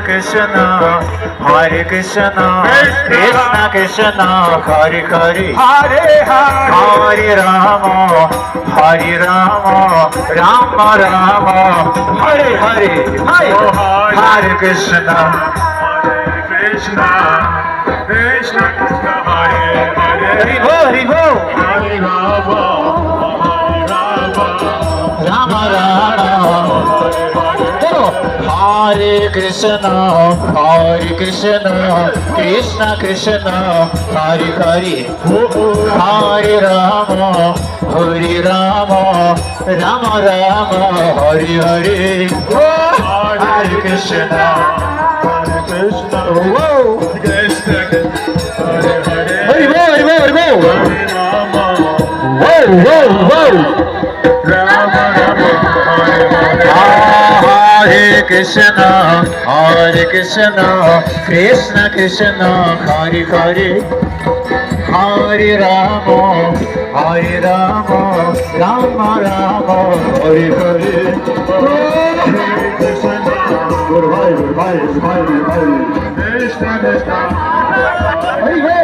Krishna, Hare Krishna, Krishna Krishna, Hare Hare, Hare Rama, Hare Rama, Rama Rama, Hare Hare, Hare Krishna, Krishna, Krishna Krishna, Hare Hare, Hari Bo, Hari Bo, Hare Rama, Hare Rama, Rama Rama, Hare Krishna, Hare Krishna, Krishna Krishna, Hare Hare, Hare Rama, Hare Rama, Rama Rama, Hare Hare, Hare Krishna, Hare Krishna, Whoa, Krishna Krishna, Hare Hare, Hari Bo, Hari Bo, Hari Bo, Hare Rama, Whoa, whoa, whoa. Rama Rama, Hare Hare, Hare Krishna, Hare Krishna, Krishna Krishna, Hare Hare, Hare Rama, Hare Rama, Rama Rama, Hare Hare. Krishna, Guru Bhai, Guru Bhai, Guru Bhai, Guru Bhai. Krishna Krishna, Hare Hare.